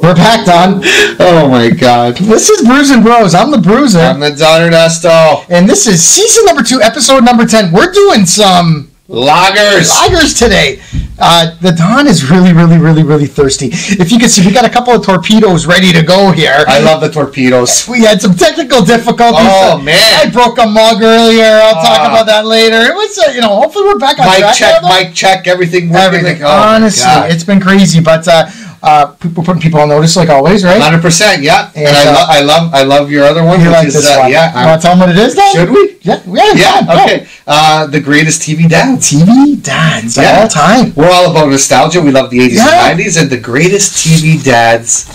We're back, Don. Oh my God. This is Brews and Bros. I'm the Bruiser. I'm the Don Ernesto. And this is season number 2, episode number 10. We're doing some lagers today. The Don is really thirsty. If you can see, we got a couple of torpedoes ready to go here. I love the torpedoes. We had some technical difficulties. Oh, man. I broke a mug earlier. I'll talk about that later. It was, hopefully we're back on track. Mic check, everything working. Everything. Honestly, it's been crazy, but we're putting people on notice like always, right? 100%, yeah. And I love your other one. You like this one? Yeah. You want to tell them what it is, then? Should we? Yeah. Okay. The greatest TV dads. TV dads of all time. We're all about nostalgia. We love the 80s and 90s, and the greatest TV dads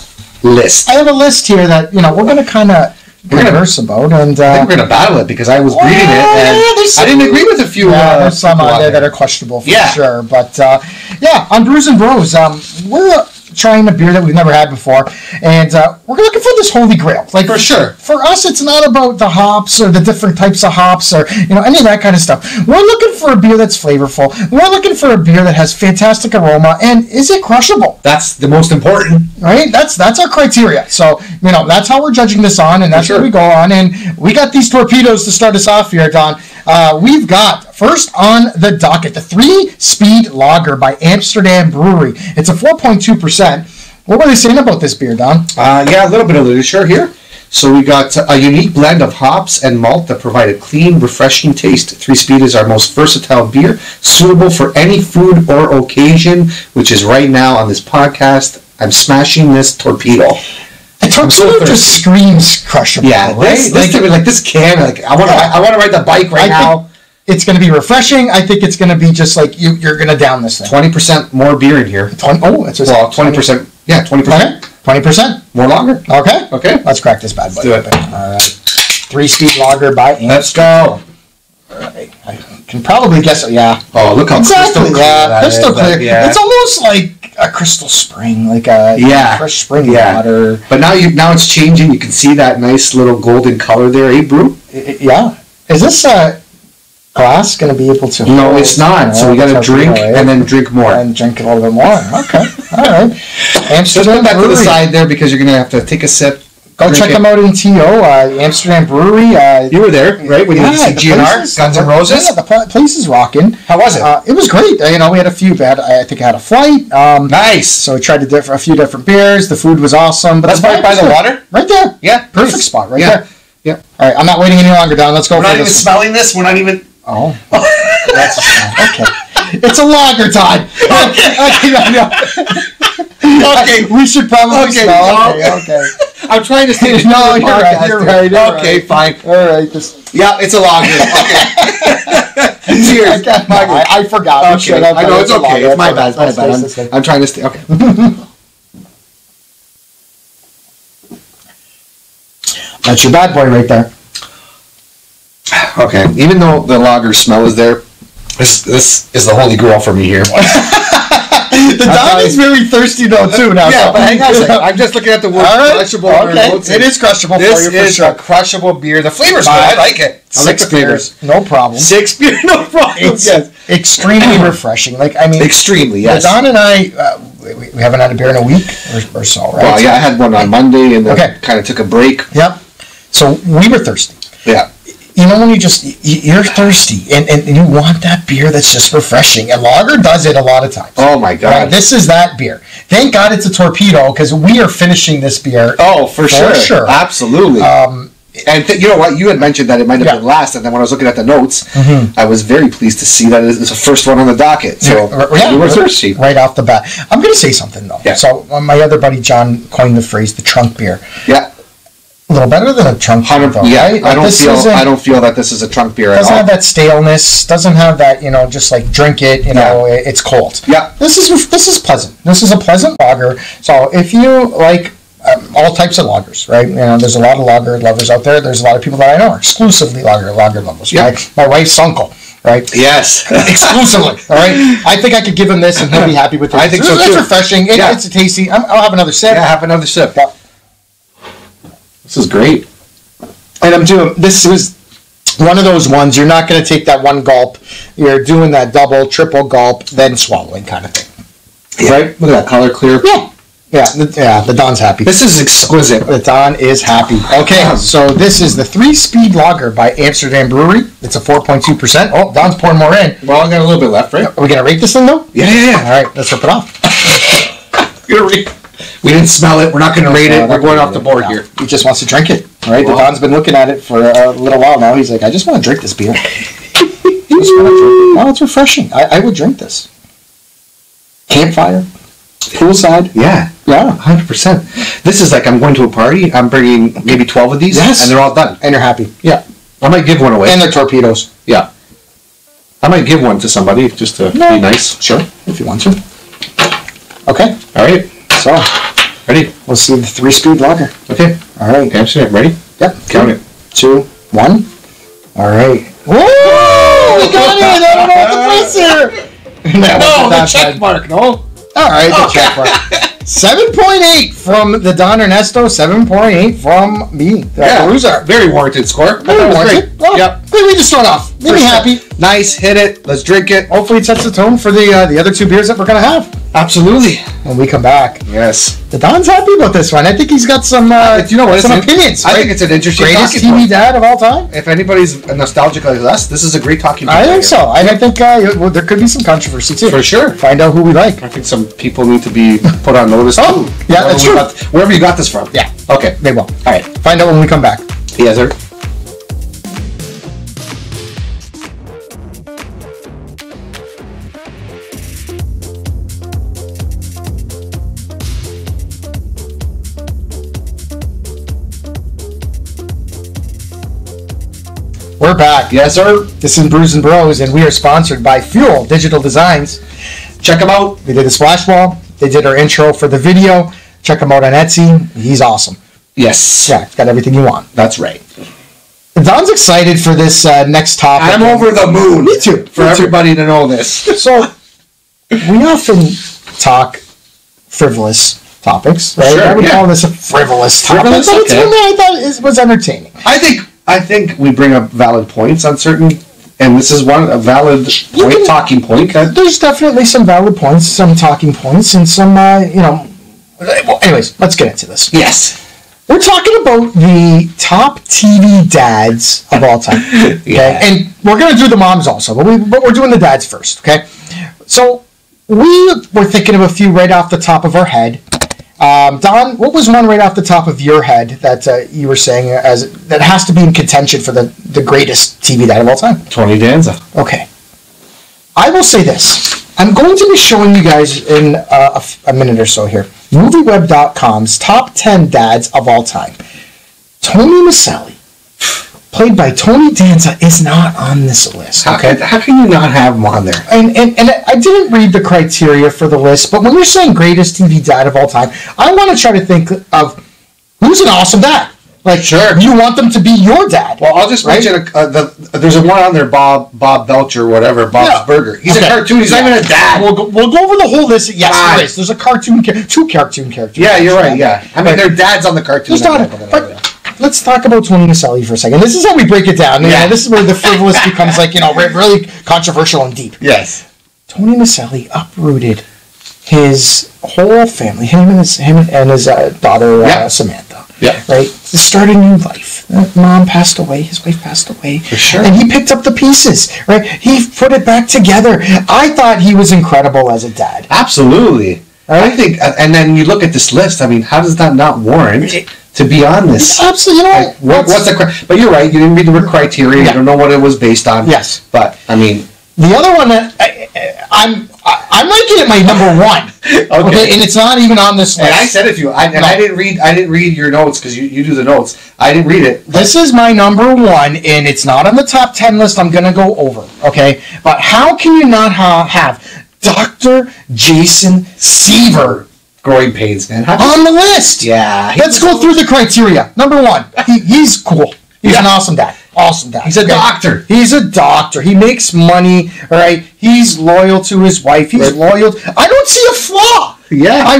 list. I have a list here that we're going to kind of converse about, and I think we're going to battle it because I was reading it, and I didn't agree with a few. There's some on there that are questionable for sure, but on Brews and Bros, we're trying a beer that we've never had before, and we're looking for this holy grail. Like, for sure, for us, it's not about the hops or the different types of hops or any of that kind of stuff. We're looking for a beer that's flavorful. We're looking for a beer that has fantastic aroma, and is it crushable? That's the most important, right? That's our criteria. So that's how we're judging this on, and that's what we go on. And we got these torpedoes to start us off here, Don. We've got first on the docket the 3-Speed Lager by Amsterdam Brewery. It's a 4.2%. What were they saying about this beer, Don? A little bit of literature here. So we got a unique blend of hops and malt that provide a clean, refreshing taste. 3-Speed is our most versatile beer, suitable for any food or occasion, which is right now on this podcast. I'm smashing this torpedo. A torpedo just screams crushable. Yeah, right? This can. I want to ride the bike right now. It's going to be refreshing. I think it's going to be just like you're going to down this thing. 20% more beer in here. 20%. Yeah, 20%. 20%. More lager. Okay. Let's crack this bad boy. Let's do it. All right. 3-Speed Lager by Amsterdam. Let's go. All right. I can probably guess it. Yeah. Oh, look how crystal clear that is. Crystal clear. Yeah. It's almost like a crystal spring, like a fresh spring water. But now it's changing. You can see that nice little golden color there, Brew? Yeah. Is this glass going to be able to? No, it's not. So we got to drink and then drink more. And drink a little bit more. Okay. All right. Amsterdam Brewery. Back to the side there because you're going to have to take a sip. Go check them out in TO, Amsterdam Brewery. You were there, right? When you went to see GNR, Guns N' Roses? Yeah, the place is rocking. How was it? It was great. We had a few bad. I think I had a flight. Nice. So we tried a few different beers. The food was awesome. But that's right by the water? Right there. Yeah. Perfect spot right there. Yeah. All right, I'm not waiting any longer, Don. Let's go for this. We're not even smelling this. We're not even... Oh. That's a smell. Okay. It's a lager time. Okay. We should probably smell. Okay. I'm trying to say no, you're right. Okay, fine. All right. Yeah, it's a lager. Okay. Cheers. I forgot. Okay. I know, it's okay. It's my bad. I'm trying to stay. Okay. That's your bad boy right there. Okay. Even though the lager smell is there, this is the holy grail for me here. The Don is very thirsty though too now. Yeah, but hang on a second. I'm just looking at the word crushable. Okay. It is crushable for you for sure. This is a crushable beer. The flavor's good. I like it. 6 beers, no problem. 6 beer, no problem. It's extremely refreshing. Extremely, yes. The Don and I, we haven't had a beer in a week or so, right? Well, yeah, I had one on Monday and then kind of took a break. Yep. So we were thirsty. Yeah. When you're thirsty and you want that beer that's just refreshing, and lager does it a lot of times. Oh my God! This is that beer. Thank God it's a torpedo because we are finishing this beer. Oh, for sure, absolutely. And you know what? You had mentioned that it might have been last, and then when I was looking at the notes, I was very pleased to see that it was the first one on the docket. So we were thirsty right off the bat. I'm going to say something though. Yeah. So my other buddy John coined the phrase "the trunk beer." Yeah. A little better than a trunk beer, though, right? I don't feel that this is a trunk beer at all. Doesn't have that staleness. Doesn't have that, just like drink it. It's cold. Yeah. This is pleasant. This is a pleasant lager. So if you like all types of lagers, right? There's a lot of lager lovers out there. There's a lot of people that I know are exclusively lager lovers. Yeah. My wife's uncle. Right? Yes. Exclusively. All right? I think I could give him this and he'll be happy with it. I think so too. It's refreshing. It's tasty. I'll have another sip. Yeah, have another sip. Yeah. This is great. And this was one of those ones, you're not going to take that one gulp. You're doing that double, triple gulp, then swallowing kind of thing. Yeah. Right? Look at that color clear. Yeah. Yeah, the Don's happy. This is exquisite. The Don is happy. Okay, so this is the 3-speed lager by Amsterdam Brewery. It's a 4.2%. Oh, Don's pouring more in. Well, I got a little bit left, right? Are we going to rate this thing, though? Yeah. All right, let's rip it off. We didn't smell it. We're not going to rate it. We're going off the board here. He just wants to drink it. All right, the Don's been looking at it for a little while now. He's like, I just want to drink this beer. Oh, it's refreshing. I would drink this. Campfire. Poolside. Yeah, 100%. This is like I'm going to a party. I'm bringing maybe 12 of these, and they're all done. And you're happy. Yeah. I might give one away. And they're torpedoes. Yeah. I might give one to somebody just to be nice. Sure, if you want to. Okay. All right. So, ready? We'll see the 3-speed lager. Okay. All right. Amsterdam, ready? Yep. Count it. 2, 1. All right. Whoa! We got it! I don't know what the place here. No, the check mark. No. All right, the check mark. 7.8 from the Don Ernesto. 7.8 from me. Bruiser. Very warranted score. Very warranted. Well, yep. We just start off. Made me happy. Nice. Hit it. Let's drink it. Hopefully it sets the tone for the other 2 beers that we're going to have. Absolutely. When we come back. Yes. The Don's happy about this one. I think he's got some some opinions. I think it's an interesting greatest TV dad of all time. If anybody's nostalgic like us, this is a great talking point. I think so. I think there could be some controversy too. For sure. Find out who we like. I think some people need to be put on notice too. Yeah, that's true. Wherever you got this from. Yeah. Okay. They will. All right. Find out when we come back. Yes, sir. We're back. Yes, sir. This is Brews and Bros, and we are sponsored by Fuel Digital Designs. Check them out. They did the splash wall. They did our intro for the video. Check him out on Etsy. He's awesome. Yes. Yeah, it's got everything you want. That's right. Don's excited for this next topic. I'm over the moon. Me too. For everybody to know this. So, we often talk frivolous topics, right? Sure, I would call this a frivolous topic. But it's one that I thought was entertaining. I think we bring up valid points on certain, and this is one, a valid point, talking point. There's definitely some valid points, some talking points, and some, Well, anyways, let's get into this. Yes. We're talking about the top TV dads of all time. Okay? Yeah. And we're going to do the moms also, but we're doing the dads first, okay? So, we were thinking of a few right off the top of our head. Don, what was one right off the top of your head that you were saying that has to be in contention for the greatest TV dad of all time? Tony Danza. Okay. I will say this. I'm going to be showing you guys in a minute or so here. MovieWeb.com's top 10 dads of all time. Tony Maselli, played by Tony Danza, is not on this list. Okay? How can you not have him on there? And I didn't read the criteria for the list, but when you're saying greatest TV dad of all time, I want to try to think of who's an awesome dad. Like, sure, you want them to be your dad. Well, I'll just mention there's a one on there, Bob Belcher, whatever, Bob's Burger. He's a cartoon. He's not even a dad. We'll go over the whole list. Yes, there is. There's a cartoon, 2 cartoon characters. Yeah, you're right. Yeah, I mean, they're dads on the cartoon. Let's talk about Tony Maselli for a second. This is how we break it down. Yeah. This is where the frivolous becomes really controversial and deep. Yes. Tony Maselli uprooted his whole family, him and his daughter Samantha. Yeah. Right? To start a new life. Mom passed away. His wife passed away. For sure. And he picked up the pieces. Right? He put it back together. I thought he was incredible as a dad. Absolutely. Right? I think, and then you look at this list. I mean, how does that not warrant to be on this? Absolutely. What's the? But you're right. You didn't read the criteria. You don't know what it was based on. Yes. But I mean, the other one that I'm ranking it my number 1. Okay, and it's not even on this list. And I said it to you. I didn't read your notes because you do the notes. I didn't read it. This is my number 1, and it's not on the top 10 list. I'm going to go over. Okay, but how can you not have Dr. Jason Seaver? Growing pains, man. On the list. Yeah. Let's go through the criteria. Number 1, he's cool. He's an awesome dad. Awesome dad. He's a doctor. He's a doctor. He makes money. All right. He's loyal to his wife. He's loyal. I don't see a flaw Yeah.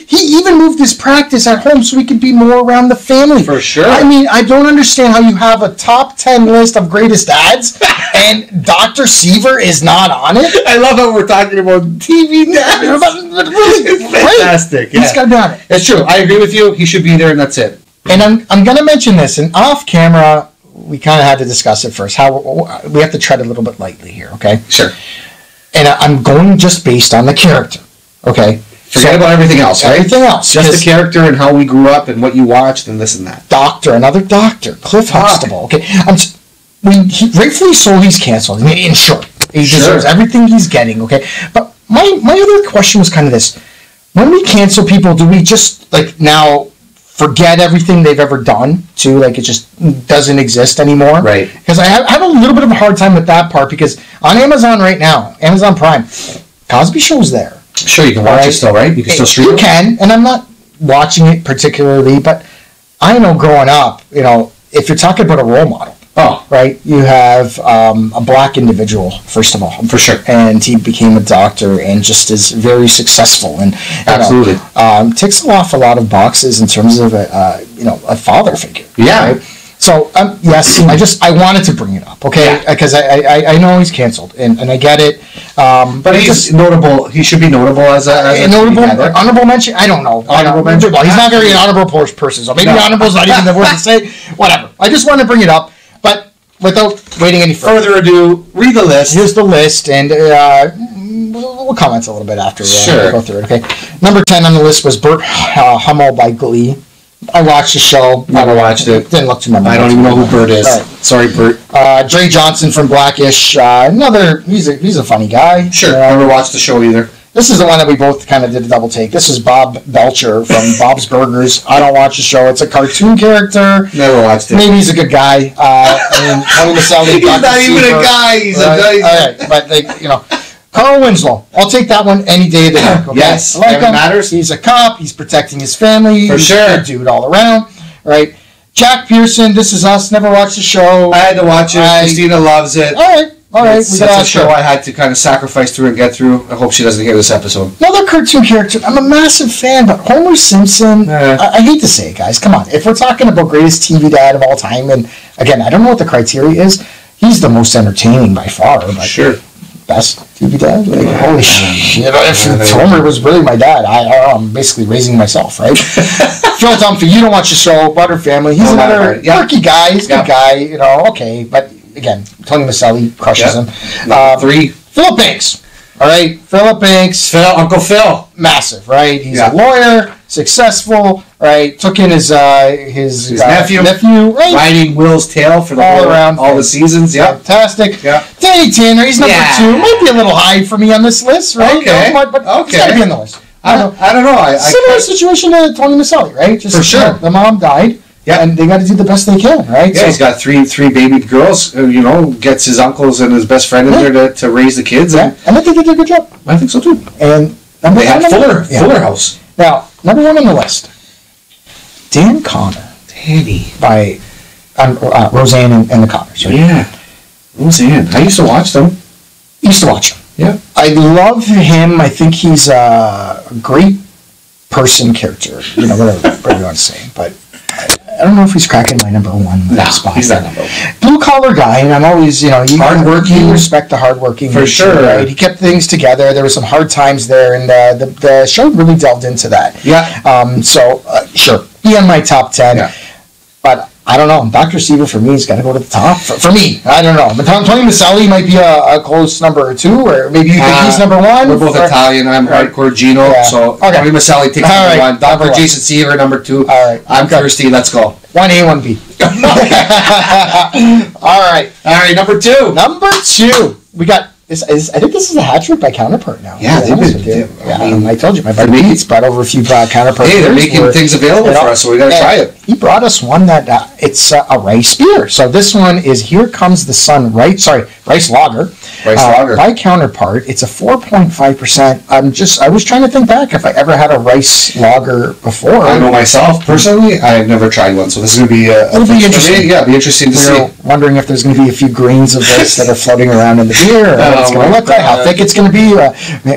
He even moved his practice at home so he could be more around the family. For sure. I mean, I don't understand how you have a top 10 list of greatest dads and Dr. Seaver is not on it. I love how we're talking about TV dads. Really, it's fantastic. He's got to be on it. It's true. I agree with you. He should be there, and that's it. And I'm going to mention this, and off camera, we kind of had to discuss it first. How we have to tread a little bit lightly here, okay? Sure. And I'm going just based on the character, okay? Forget about everything else, right? Everything else. Just the character and how we grew up and what you watched and this and that. Another doctor, Cliff Huxtable, okay? Rightfully so, he's canceled. In short, he deserves everything he's getting, okay? But my other question was kind of this. When we cancel people, do we just, now forget everything they've ever done, too? It just doesn't exist anymore? Right. Because I have a little bit of a hard time with that part, because on Amazon right now, Amazon Prime, Cosby Show's there. Sure, you can watch it still, right? You can still stream it? You can, and I'm not watching it particularly, but I know growing up, if you're talking about a role model, right, you have a black individual, first of all. For sure. And he became a doctor and just is very successful. And absolutely. Ticks off a lot of boxes in terms of a father figure. Yeah. Right? So, yes, I wanted to bring it up, okay? Because I know he's canceled, and I get it. But he's notable. He should be notable as a honorable mention. I don't know. Honorable mention. He's not very an honorable person, so maybe honorable is not even the word to say. Whatever. I just wanted to bring it up, but without waiting any further ado, read the list. Here's the list, and we'll comment a little bit after we go through it. Okay. Number 10 on the list was Burt Hummel by Glee. I watched the show. Never watched it. Didn't look too memorable. I don't even know who Burt is. Right. Sorry, Burt. Dre Johnson from Blackish. He's a funny guy. Sure. Never watched the show either. This is the one that we both kind of did a double take. This is Bob Belcher from Bob's Burgers. I don't watch the show. It's a cartoon character. Never watched it. Maybe he's a good guy. Tony Maselli. He's not even a guy. He's a guy. All right, but Carl Winslow. I'll take that one any day of the week. Okay? Yes, I like him. Matters. He's a cop. He's protecting his family. For he's sure. a good dude all around. Right. Jack Pearson. This Is Us. Never watched the show. I had to watch it. Christina loves it. All right. It's a show I had to kind of sacrifice through and get through. I hope she doesn't hear this episode. Another cartoon character. I'm a massive fan, but Homer Simpson. I hate to say it, guys. Come on. If we're talking about greatest TV dad of all time, and again, I don't know what the criteria is. He's the most entertaining by far. But sure. Best TV dad? Holy shit. If Homer was really my dad, I'm basically raising myself, right? Phil Dunphy, you don't watch the show. Butter Family. He's another quirky guy. He's a good guy. Okay, but again, Tony Maselli crushes him. 3. Philip Banks. All right, Philip Banks. Uncle Phil. Massive, right? He's a lawyer, successful, right? Took in his nephew, right? Riding Will's tail for all the seasons. Yeah, fantastic. Yeah. Danny Tanner, he's number 2. Might be a little high for me on this list, right? Okay, but he's got to be on the list. I don't know. Similar situation to Tony Maselli, right? Just, for sure. The mom died. Yeah, and they got to do the best they can, right? Yeah, he's got three baby girls. Gets his uncles and his best friend in there to raise the kids. And I think they did a good job. I think so too. And they had Fuller House. Now, number 1 on the list, Dan Connor. Danny. By Roseanne and the Connors. Right? Yeah, Roseanne. I used to watch them. Yeah. I love him. I think he's a great person character. Whatever you want to say, but I don't know if he's cracking my number 1 spot. He's not number 1. Blue collar guy, and I'm always, hardworking. You respect the hardworking. For sure. Right? He kept things together. There were some hard times there, and the show really delved into that. Yeah. Sure. Be on my top 10. Yeah. But I don't know. Dr. Seaver, for me, has got to go to the top. For me, I don't know. But Tony Maselli might be a close number 2, or maybe you think he's number 1. We're both Italian. I'm hardcore Gino. Yeah. So Tony Maselli takes number 1. Dr. Jason Seaver, number 2. All right. I'm thirsty. Let's go. 1A, 1B. All right. Number 2. We got. I think this is a hat trick by Counterpart now. Yeah, I told you, my buddy Nate's brought over a few Counterpart. Hey, they're making things available for us, so we got to try it. He brought us one that it's a rice beer. So this one is Here Comes the Sun, rice lager. By Counterpart. It's a 4.5%. I was trying to think back if I ever had a rice lager before. I know myself personally, I've never tried one, so this is going to be. It'll be interesting. It'll be interesting to see. wondering if there's going to be a few grains of this that are floating around in the beer, or what it's going to look like, how thick it's going to be.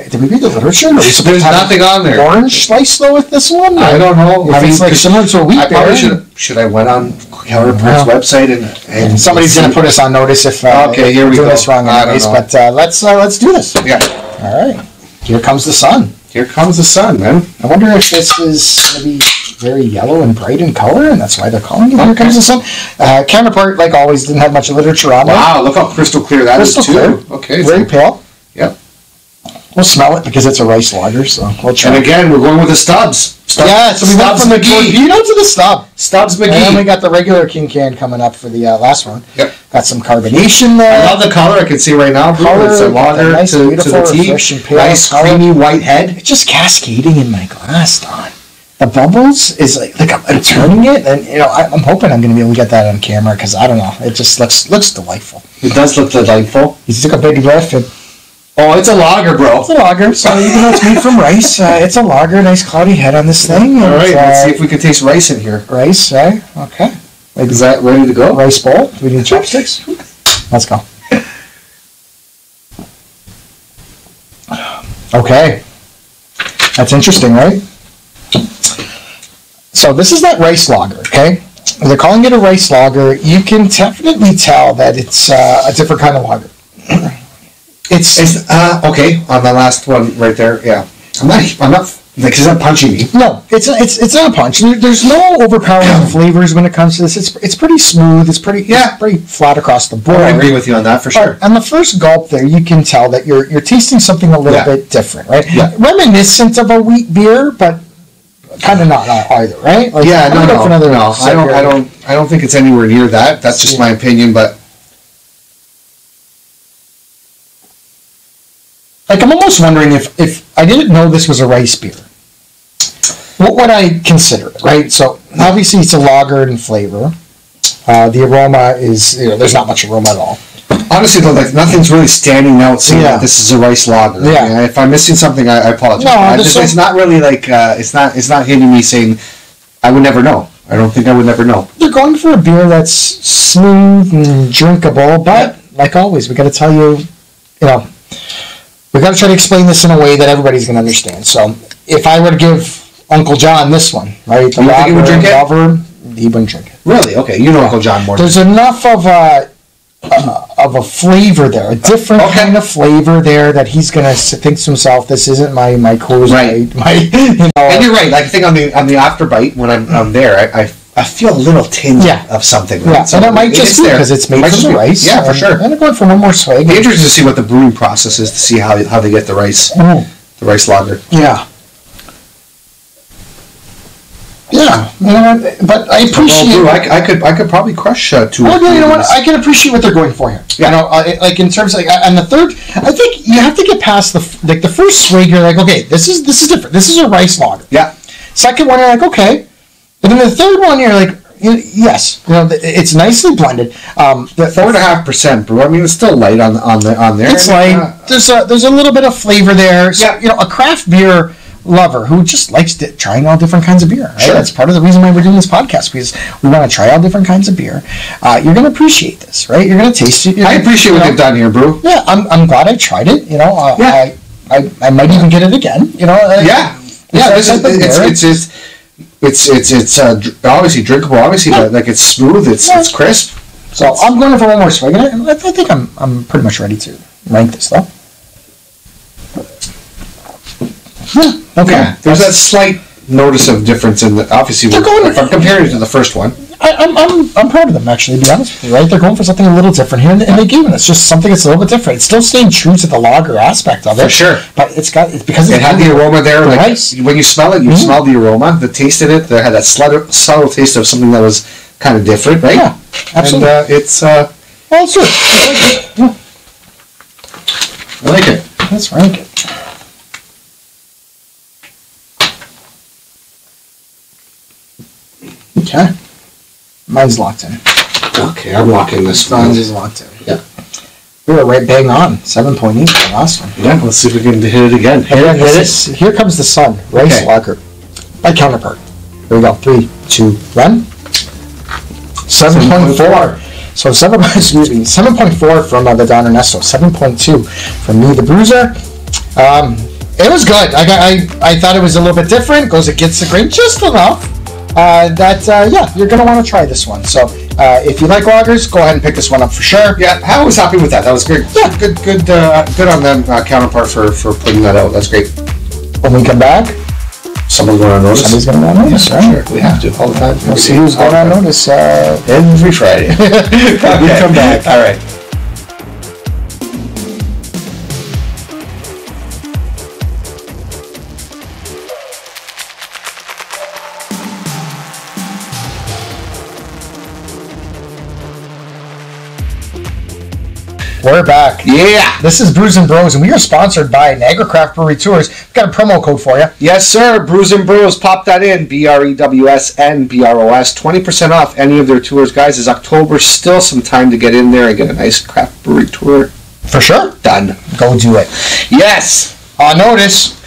Did we read the literature? There's nothing on there. Orange slice though with this one? I don't know. If it's like similar to a wheat beer. Should I went on Counterpart's website and somebody's going to put us on notice if here we doing go. this wrong anyways. But let's do this. Yeah. All right. Here comes the sun. Here comes the sun, man. I wonder if this is going to be very yellow and bright in color, and that's why they're calling it Here Comes the Sun. Counterpart, like always, didn't have much literature on it. Wow, look how crystal clear that is, too. Clear. Okay. Very pale. Yep. We'll smell it because it's a rice lager, so we'll try. And again, we're going with the Stubbs. So we went from the torpedo to the Stubb. Stubbs McGee. And then we got the regular King Can coming up for the last one. Yep. Got some carbonation there. I love the color. I can see right now. It's a lager nice, to the tea. Nice, creamy white head. It's just cascading in my glass, Don. The bubbles is like I'm turning it, and I'm hoping I'm going to be able to get that on camera because I don't know. It just looks delightful. It does look delightful. You took a big breath and. Oh, it's a lager, bro. It's a lager, so even though it's made from rice, it's a lager. Nice cloudy head on this thing. All right, let's see if we can taste rice in here. Rice, eh? Okay. Is that ready to go? Rice bowl. Do we need chopsticks? Let's go. Okay. That's interesting, right? So this is that rice lager, okay? They're calling it a rice lager. You can definitely tell that it's a different kind of lager. It's okay on the last one right there. Yeah, I'm not like it's not punching me. No, it's not a punch. There's no overpowering flavors when it comes to this. It's pretty smooth. It's pretty flat across the board. I agree with you on that for sure. And the first gulp there, you can tell that you're tasting something a little bit different, right? Yeah. Reminiscent of a wheat beer, but kind of not either, right? Like, I don't think it's anywhere near that. That's just my opinion, but. Like, I'm almost wondering if I didn't know this was a rice beer, what would I consider it, right? So, obviously, it's a lager in flavor. The aroma is, there's not much aroma at all. Honestly, though, like, nothing's really standing out saying that this is a rice lager. Yeah. I mean, if I'm missing something, I apologize. No, it's not really like, it's not hitting me saying, I would never know. I don't think I would never know. They're going for a beer that's smooth and drinkable, but, like always, we got to tell you, we got to try to explain this in a way that everybody's going to understand. So, if I were to give Uncle John this one, right, the think he would drink it? Lover, he wouldn't drink it. Really? Okay, you know Uncle John more. There's enough of a flavor there, a different kind of flavor there that he's going to think to himself, "This isn't my Coors Light." And you're right. Like I think on the after bite when I'm there, I feel a little tinge of something. Right? Yeah, so and it might just be because it's made from the rice. Yeah, for sure. And I'm going for one more swig. It'd be interesting to see what the brewing process is to see how they get the rice, the rice lager. Yeah. Yeah, but I appreciate. I could probably crush two. Well, you know what? I can appreciate what they're going for here. Yeah. Like in terms of and the third, I think you have to get past the first swig. You're like, okay, this is different. This is a rice lager. Yeah. Second one, you're like, okay, but then the third one, you're like, yes, it's nicely blended. The 4.5% brew. I mean, it's still light on there. It's light. There's a little bit of flavor there. So, a craft beer lover who just likes trying all different kinds of beer. Right? Sure. That's part of the reason why we're doing this podcast, because we want to try all different kinds of beer. You're going to appreciate this, right? You're going to taste it. I appreciate what they've done here, Brew. Yeah, I'm glad I tried it. I might even get it again. It's obviously drinkable. Obviously, like it's smooth. It's crisp. So I'm going for one more swig, and I think I'm pretty much ready to rank this though. Okay. Yeah, there's that slight notice of difference in the. Obviously, if I'm comparing it to the first one, I'm proud of them actually. To be honest with you, right? They're going for something a little different here, and they gave us just something that's a little bit different. It's still staying true to the lager aspect of it, for sure. But it's because it had the aroma there. Like rice. When you smell it, you smell the aroma, the taste in it. They had that subtle taste of something that was kind of different, right? Yeah, absolutely. And it's true. I like it. Let's rank it. Okay. Mine's locked in. Okay, I'm locking this one. Mine's is locked in. Yeah. We were right bang on. 7.8 for the last one. Yeah, let's see if we can hit it again. Here Comes the Sun. Rice lager. By Counterpart. Here we go. 3, 2, 1. 7.4. So 7.4 from the Don Ernesto, 7.2 from me, the Bruiser. It was good. I thought it was a little bit different. Goes against the grain just enough. You're going to want to try this one. So if you like lagers, go ahead and pick this one up for sure. Yeah, I was happy with that. That was great. Yeah, good on them, Counterpart, for putting that out. That's great. When we come back, someone's going on notice. Somebody's going on notice, yeah, right? Sure. We have to all the time. We'll see who's going on notice every Friday. Okay. We come back. All right. We're back. Yeah. This is Brews and Bros, and we are sponsored by Niagara Craft Brewery Tours. We've got a promo code for you. Yes, sir. Brews and Bros. Pop that in. BREWSNBROS. 20% off any of their tours, guys. Is October. Still some time to get in there and get a nice craft brewery tour. For sure. Done. Go do it. Yes. On notice.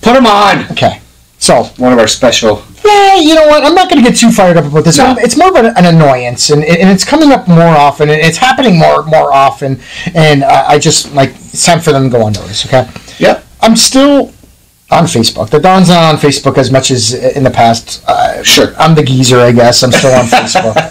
Put them on. Okay. So. One of our special. Yeah, you know what? I'm not going to get too fired up about this. No. It's more of an annoyance, and it's coming up more often, and it's happening more often, and I just, like, it's time for them to go on notice, okay? Yep. I'm still on Facebook. The Don's not on Facebook as much as in the past. Sure. I'm the geezer, I guess. I'm still on Facebook. But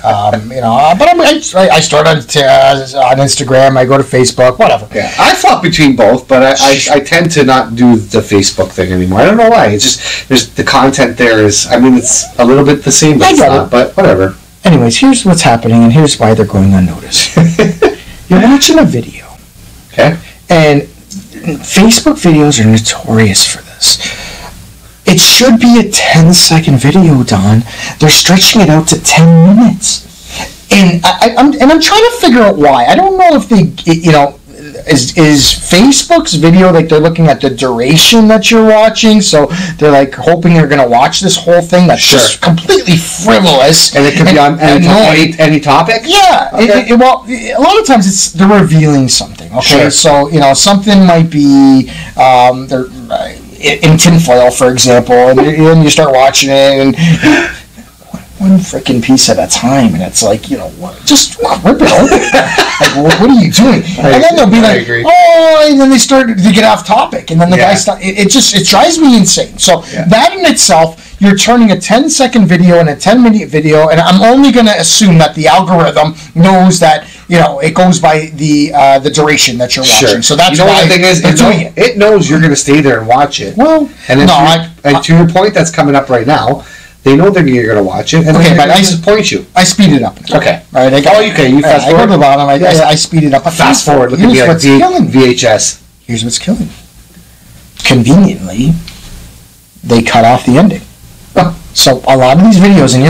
I start on Instagram. I go to Facebook, whatever. Yeah, I flop between both, but I tend to not do the Facebook thing anymore. I don't know why. It's just the content there is. I mean, it's a little bit the same, but it's not. But whatever. Anyways, here's what's happening, and here's why they're going unnoticed. You're watching a video, okay, and Facebook videos are notorious for this. It should be a 10-second video, Don. They're stretching it out to 10 minutes. And I'm trying to figure out why. I don't know if is Facebook's video, like, they're looking at the duration that you're watching, so they're like hoping you're going to watch this whole thing that's just completely frivolous. And it could be on any topic? Yeah. Okay. Well, a lot of times they're revealing something, okay? Sure. So, something might be, they're in tinfoil, for example, and you start watching it, and one freaking piece at a time, and it's like, just rip it open. Like, what are you doing? And then they'll be like, oh, and then they start to get off topic, and then the guy starts. It drives me insane. So that in itself, you're turning a 10-second video and a 10-minute video, and I'm only going to assume that the algorithm knows that it goes by the duration that you're watching. Sure. So that's why the thing is, it knows you're going to stay there and watch it. Well, and to your point that's coming up right now, they know that you're going to watch it, and okay, but I disappoint you. I speed it up. Okay. All right. You fast forward. I go to the bottom. I speed it up. Fast forward. Look at me like VHS. Here's what's killing. Conveniently, they cut off the ending. So a lot of these videos, and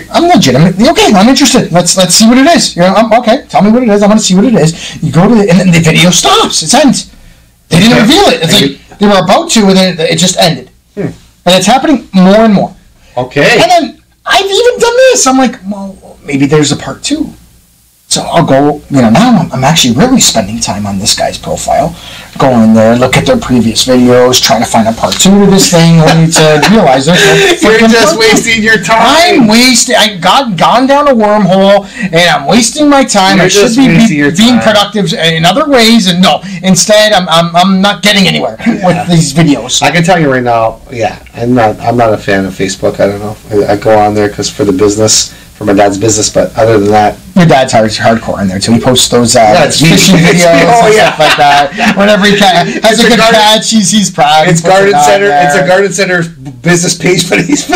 I'm legitimately okay. I'm interested. Let's see what it is. Okay. Tell me what it is. I want to see what it is. You go to and then the video stops. It ends. They didn't reveal it. It's like they were about to, and then it just ended. And it's happening more and more. Okay. And then I've even done this. I'm like, well, maybe there's a part 2. So I'll go, now I'm actually really spending time on this guy's profile. Go in there, look at their previous videos, trying to find a part 2 to this thing, only to realize there's no You're just wasting your time. I got gone down a wormhole, and I'm wasting my time. I should be being productive in other ways, and no. Instead, I'm not getting anywhere with these videos. I can tell you right now, I'm not a fan of Facebook. I don't know. I go on there because for the business. For my dad's business, but other than that, your dad's hardcore in there too. He posts those fishing videos and stuff like that. Whenever he has a good catch, he's proud. It's Garden Center. It's a Garden Center business page, but he's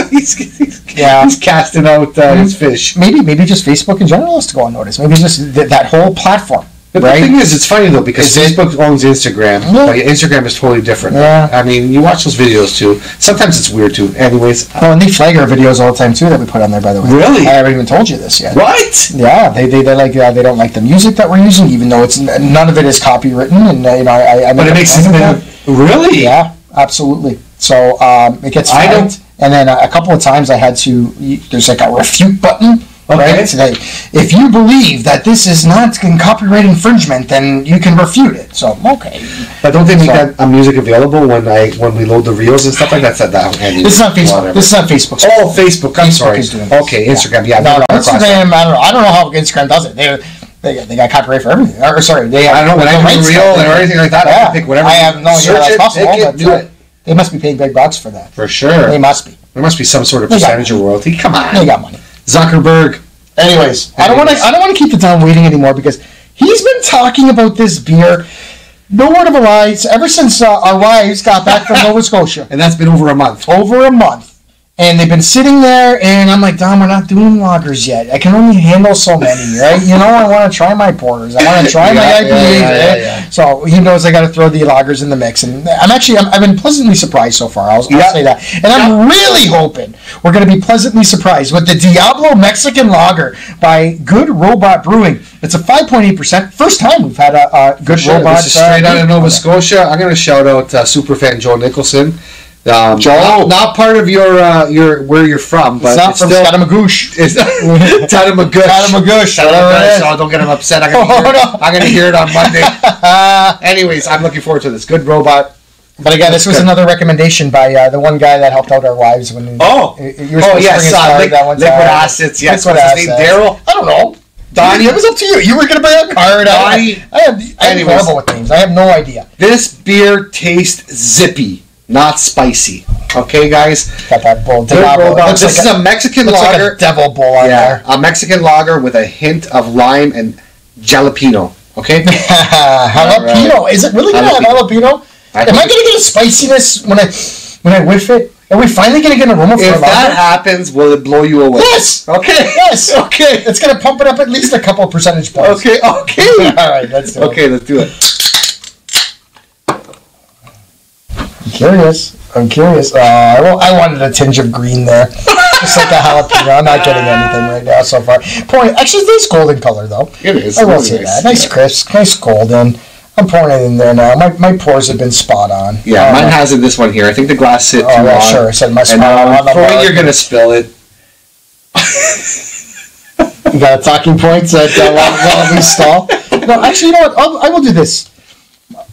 casting out his fish. Maybe just Facebook in general has to go unnoticed. Maybe just that whole platform. But the thing is, it's funny though, because Facebook owns Instagram. But Instagram is totally different. Yeah. I mean, you watch those videos too. Sometimes it's weird too. Anyways. Oh, and they flag our videos all the time too that we put on there, by the way. Really? I haven't even told you this yet. What? Yeah, they like they don't like the music that we're using, even though it's none of it is copywritten, and I but it makes sense. Really? Yeah, absolutely. So it gets flagged, and then a couple of times I had to. There's like a refute button. Right? Today, if you believe that this is not in copyright infringement, then you can refute it. So, okay. But don't they make that music available when we load the reels and stuff like that? This is on Facebook. This is on Facebook. Oh, Facebook. I'm sorry. Okay, Instagram. Yeah. No, Instagram. I don't know how Instagram does it. They got copyright for everything. Or sorry, I don't know when I do a reel or anything like that. I can pick whatever. I have no idea how that's possible. Do it. They must be paying big bucks for that. For sure. They must be. There must be some sort of percentage of royalty. Come on. They got money. Zuckerberg. Anyways, I don't want to keep the town waiting anymore because he's been talking about this beer, no word of a lie, ever since our wives got back from Nova Scotia. And that's been over a month. And they've been sitting there, and I'm like, Dom, we're not doing lagers yet. I can only handle so many, right? I want to try my porters. I want to try my IPAs. Yeah. So he knows I got to throw the lagers in the mix. And I've been pleasantly surprised so far. I'll say that. And I'm really hoping we're going to be pleasantly surprised with the Diablo Mexican Lager by Good Robot Brewing. It's a 5.8%. First time we've had a Good Robot. This is straight out of Nova Scotia. I'm going to shout out superfan Joe Nicholson. Joel, not part of your where you're from, but it's from Scatamagoosh. Scatamagoosh. Oh, don't get him upset. I'm gonna hear it on Monday. Anyways, I'm looking forward to this. Good Robot. But again, this was another recommendation by the one guy that helped out our wives when Liquid Assets. Yes, what's his name? Daryl. I don't know. Donnie, it was up to you. You were going to bring a card. I'm horrible with names. I have no idea. This beer tastes zippy. Not spicy. Okay, guys? Got that bull. This is a Mexican lager. Like a devil bull on there. A Mexican lager with a hint of lime and jalapeno. Okay? Jalapeno. Right. Is it really going to have jalapeno? Am I going to get a spiciness when I whiff it? Are we finally going to get an aroma for a lager? If that happens, will it blow you away? Yes! Okay. Yes! Okay. It's going to pump it up at least a couple percentage points. Okay. All right, let's do it. Okay, let's do it. I'm curious. I wanted a tinge of green there. Just like a jalapeno. I'm not getting anything right now so far. Actually, it's nice golden color, though. It is. I will say that. Nice crisp, nice golden. I'm pouring it in there now. My pours have been spot on. Yeah, mine has it this one here. I think the glass hit too long. Sure. I said my spot on. Before you're going to spill it. You got a talking points while we stall? No, actually, you know what? I will do this.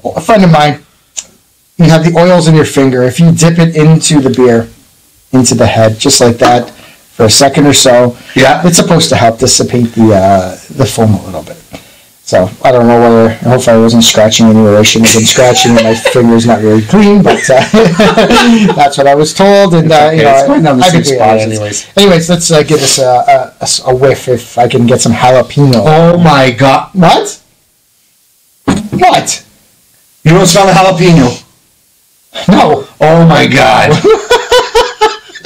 A friend of mine, you have the oils in your finger. If you dip it into the beer, into the head, just like that, for a second or so, it's supposed to help dissipate the foam a little bit. So I don't know whether. Hopefully I wasn't scratching any relation. I've been scratching, and my finger's not really clean, but that's what I was told. And it's going down the same spot, anyways. Anyways, let's give this a whiff if I can get some jalapeno. Oh my God! What? What? You don't smell the jalapeno? No. Oh my God.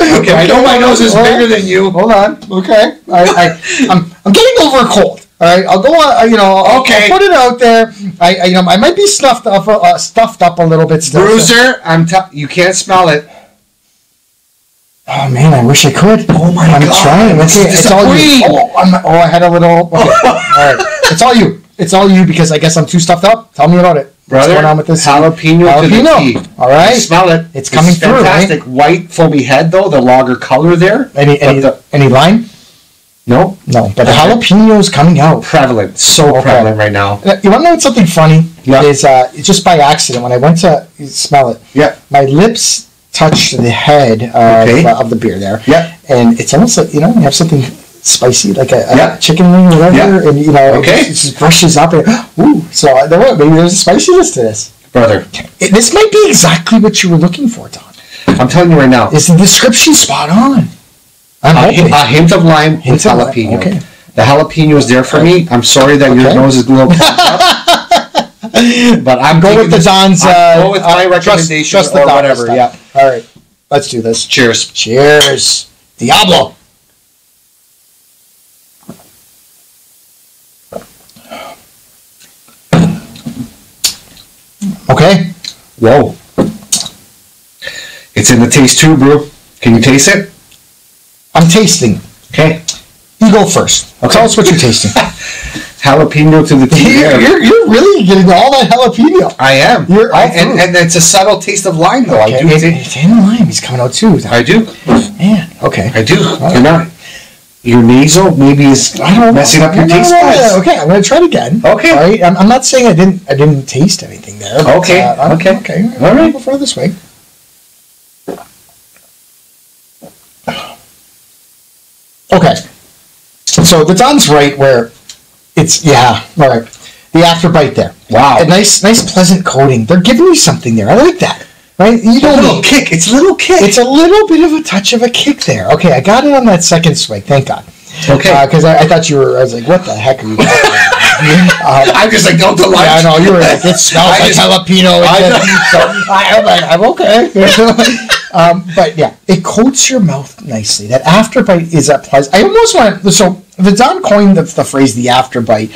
Okay, I know my nose is bigger than you. Hold on. Okay. I'm getting over a cold. All right. I'll go on. I'll put it out there. I might be stuffed up a little bit still. Bruiser, you can't smell it. Oh man, I wish I could. Oh my God. I'm trying. Okay, it's all you. I had a little. Okay. All right. It's all you. It's all you because I guess I'm too stuffed up. Tell me about it. Brother, what's going on with this? Jalapeno to the tea. All right. You smell it. It's coming through, fantastic. Right? White, foamy head, though. The lager color there. Any lime? No. But the jalapeno is coming out. Prevalent. So prevalent right now. You want to know what's something funny? Yeah. Is just by accident, when I went to smell it, my lips touched the head of the beer there. Yeah. And it's almost like, you have something spicy, like a chicken wing or whatever, and it just brushes up and so maybe there's a spiciness to this, brother. This might be exactly what you were looking for, Don. I'm telling you right now, is the description spot on? A hint of lime with jalapeno. Okay. The jalapeno is there for me. I'm sorry that your nose is a little clogged up, but I'm go with the Don's. Go with my recommendation trust or whatever. Yeah. All right. Let's do this. Cheers. Cheers. Diablo. Okay. Whoa. It's in the taste tube, bro. Can you taste it? I'm tasting. Okay. You go first. Okay. Tell us what you're tasting. Jalapeno to the tea. You're really getting all that jalapeno. I am. And it's a subtle taste of lime, though. Okay. It's in lime. He's coming out, too. I do. Man. Okay. I do. Right. You're not. Your nasal maybe is messing up your taste buds. Okay, I'm going to try it again. Okay. All right. I'm not saying I didn't taste anything there. But, okay. Okay. All right. Go further this way. Okay. So the Don's right where it's all right. The afterbite there. Wow. A nice pleasant coating. They're giving you something there. I like that. Right? You know, a little kick. It's a little kick. It's a little bit of a touch of a kick there. Okay, I got it on that second swig. Thank God. Okay. Because I thought you were. I was like, what the heck are you doing? I'm just like, don't delight. Yeah, I know. You were like, it smells like jalapeno. I'm like, I'm okay. But yeah, it coats your mouth nicely. That afterbite is a pleasant. I almost want so. The Don coined the phrase "the afterbite"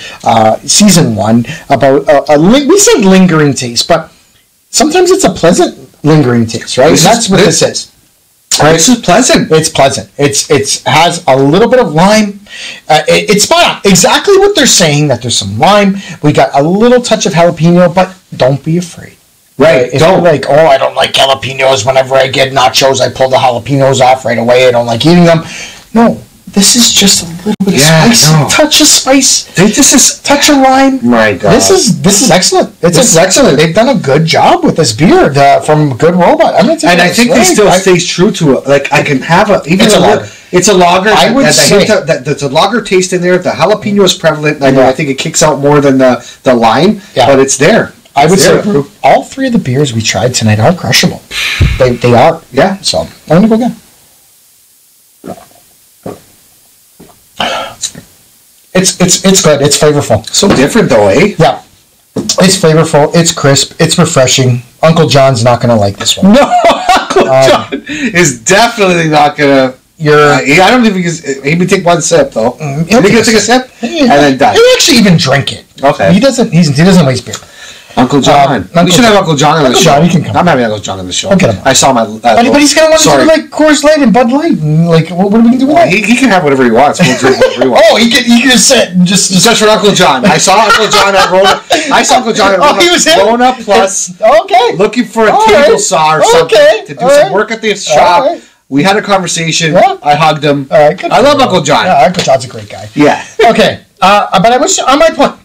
season 1 about we said lingering taste, but sometimes it's a pleasant lingering taste, right? That's what this is. Right? This is pleasant. It's pleasant. It has a little bit of lime. It's spot on. Exactly what they're saying. That there's some lime. We got a little touch of jalapeno, but don't be afraid. Right. If you're like, I don't like jalapenos. Whenever I get nachos, I pull the jalapenos off right away. I don't like eating them. No. This is just a little bit of spice, touch of spice. This is touch of lime. My God, this is excellent. This is excellent. They've done a good job with this beer from Good Robot. I'm gonna tell you, and I think they still stays true to it. Like I can have it's a lager. It's a lager. I would say there's a lager taste in there. The jalapeno is prevalent. I think it kicks out more than the lime, but it's there. I would say all 3 of the beers we tried tonight are crushable. They are. Yeah. So I'm gonna go again. It's good. It's flavorful. So different though, eh? Yeah. It's flavorful. It's crisp. It's refreshing. Uncle John's not going to like this one. No, Uncle John is definitely not going to. I don't think he would take one sip though. He'll take a sip and then die. He'll actually even drink it. Okay. He doesn't waste beer. Uncle John. We should have Uncle John on the show. He can come. I'm having Uncle John on the show. I'll get him. I saw my. But he's gonna want to do like Coors Light and Bud Light and like what are we gonna do with that? He can have whatever he wants. We'll drink whatever he wants. He can just sit and just for Uncle John. I saw Uncle John at Rona. He was in Rona Plus. Okay. Looking for a table saw or something to do some work at the shop. Right. We had a conversation. Yeah. I hugged him. I love Uncle John. Yeah, Uncle John's a great guy. Yeah. Okay. But I was on my point.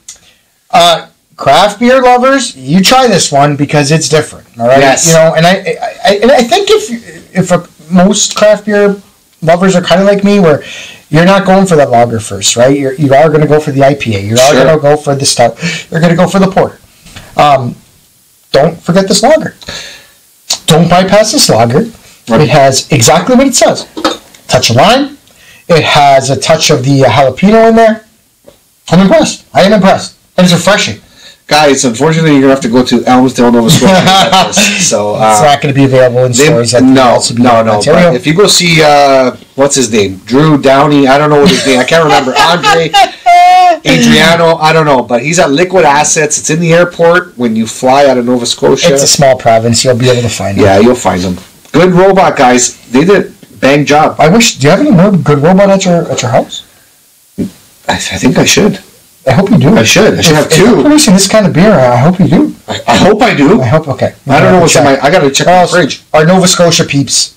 Craft beer lovers, you try this one because it's different. All right. Yes. And I think if most craft beer lovers are kind of like me, where you're not going for the lager first, right? You are going to go for the IPA. You are going to go for the stout. You're going to go for the porter. Don't forget this lager. Don't bypass this lager. Right. It has exactly what it says. Touch of lime. It has a touch of the jalapeno in there. I'm impressed. I am impressed. And it's refreshing. Guys, unfortunately, you're going to have to go to Elmsdale, Nova Scotia. So it's not going to be available in stores. No. But if you go see, what's his name? Drew Downey. I don't know what his name. I can't remember. Andre Adriano. I don't know. But he's at Liquid Assets. It's in the airport when you fly out of Nova Scotia. It's a small province. You'll be able to find them. Yeah, you'll find them. Good Robot, guys. They did a bang job. Do you have any more Good Robot at your house? I think I should. I hope you do. I should have 2. If you're producing this kind of beer, I hope you do. I hope I do. Okay. I don't know what's in my. I got to check the fridge. Our Nova Scotia peeps,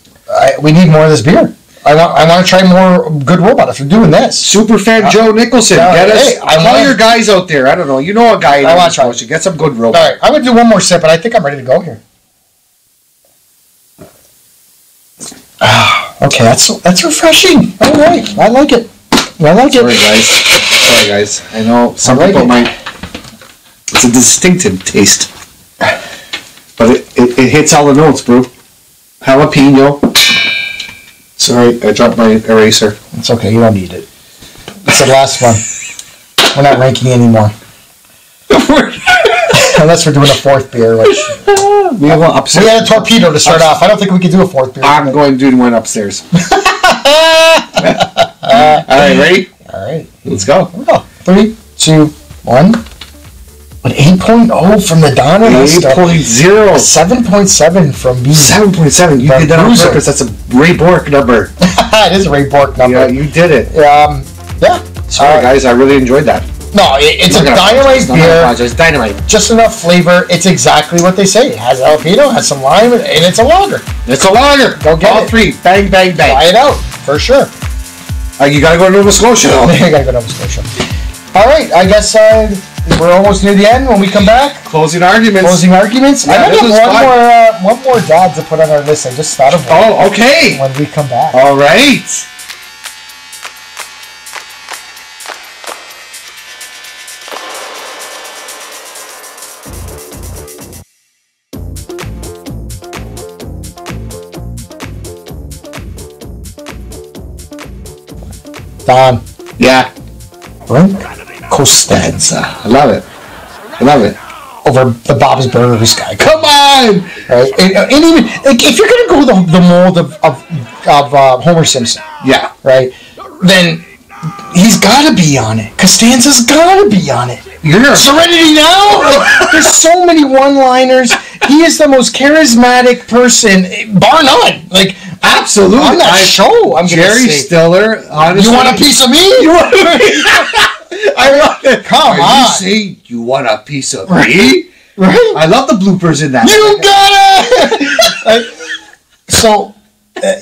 we need more of this beer. I want to try more Good Robot if you're doing this. Superfan Joe Nicholson, get us. Call your guys out there. I don't know. You know a guy in Nova Scotia. Get some Good Robot. All right, I'm going to do one more sip, but I think I'm ready to go here. Okay, that's refreshing. All right, I like it. Sorry, guys. I know some people might. It's a distinctive taste, but it hits all the notes, bro. Jalapeno. Sorry, I dropped my eraser. It's okay. You don't need it. It's the last one. We're not ranking anymore. Unless we're doing a 4th beer, which we have one upstairs. We had a torpedo to start off. I don't think we could do a 4th beer. I'm going to do one upstairs. All right, ready? All right, let's go. 3, 2, 1. An 8.0 from the Don. 8.0. 7.7 from B. 7.7. You did that on purpose. That's a Ray Bork number. It is a Ray Bork number. Yeah, you did it. Yeah. Sorry, guys. I really enjoyed that. No, it's a dynamite beer. It's dynamite. Just enough flavor. It's exactly what they say. It has jalapeno, has some lime, and it's a lager. It's a lager. Go get all 3. Bang, bang, bang. Try it out, for sure. You gotta go to Nova Scotia, though. I gotta go to Nova Scotia. All right, I guess we're almost near the end. When we come back, closing arguments. Yeah, I have one more dad to put on our list. I just thought of one. Oh, okay. When we come back. All right. Don. Yeah. Right? Costanza. I love it. Over the Bob's Burgers guy. Come on! Right? And even, like, if you're going to go the mold of Homer Simpson. Yeah. Right? Then he's got to be on it. Costanza's got to be on it. You're Serenity Now? Like, there's so many one-liners. He is the most charismatic person, bar none. Like, absolutely. On that show, I'm Jerry Stiller, honestly. You want a piece of me? You want a piece I love it. Come on. You say you want a piece of me? Right? I love the bloopers in that. You got it! So,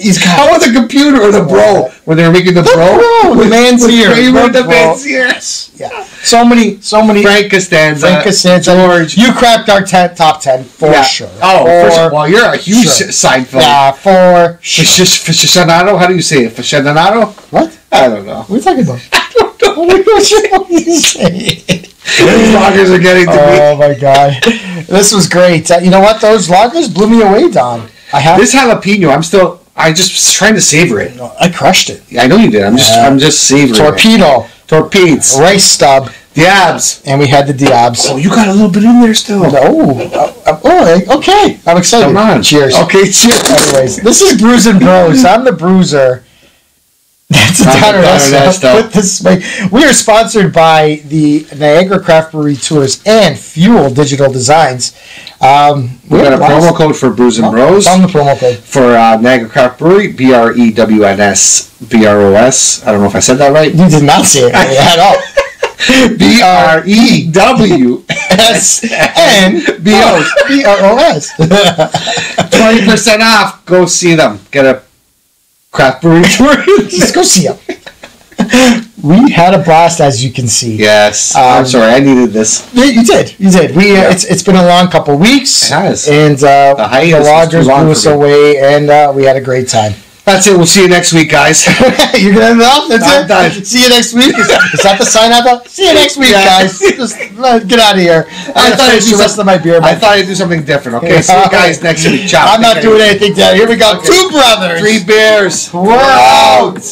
he's got... How about the computer or the bro? When they were making the bro? The man's ear. The man's ear. Yeah. So many... Frank Costanza. George. You cracked our top 10 for sure. Oh, for sure. Well, you're a huge Seinfeld. Yeah, for sure. Aficionado? How do you say it? Aficionado? What? I don't know. What are you talking about? I don't know. What are you saying? These loggers are getting to me. Oh, my God. This was great. You know what? Those loggers blew me away, Don. This jalapeno, I just was trying to savor it. I crushed it. I know you did. I'm just savoring it. Torpedoes. Rice stub. Diabs. And we had the Diabs. Oh, you got a little bit in there still. Okay. I'm excited. Come on. Cheers. Okay, cheers. Anyways, this is Brews and Bros. I'm the bruiser. That's a downer. Put this way. We are sponsored by the Niagara Craft Brewery Tours and Fuel Digital Designs. We got a promo code for Brews and Bros. On the promo code. For Niagara Craft Brewery, BREWNSBROS. I don't know if I said that right. You did not say it at all. BREWSNBROS. 20% off. Go see them. Get a craft brewery tour. Just go see them. We had a blast, as you can see. Yes. I'm sorry, I needed this. Yeah, you did. It's been a long couple of weeks. It has. And the Lodgers blew us away, and we had a great time. That's it. We'll see you next week, guys. You're gonna end it off? That's it? Done. See you next week? Is that the sign out? See you next week, guys. Just get out of here. I thought I'd do the rest of my beer. I thought I'd do something different. Okay, see you guys next week. Ciao. I'm not doing anything down. Here we go. Okay. 2 brothers. 3 beers. We're out.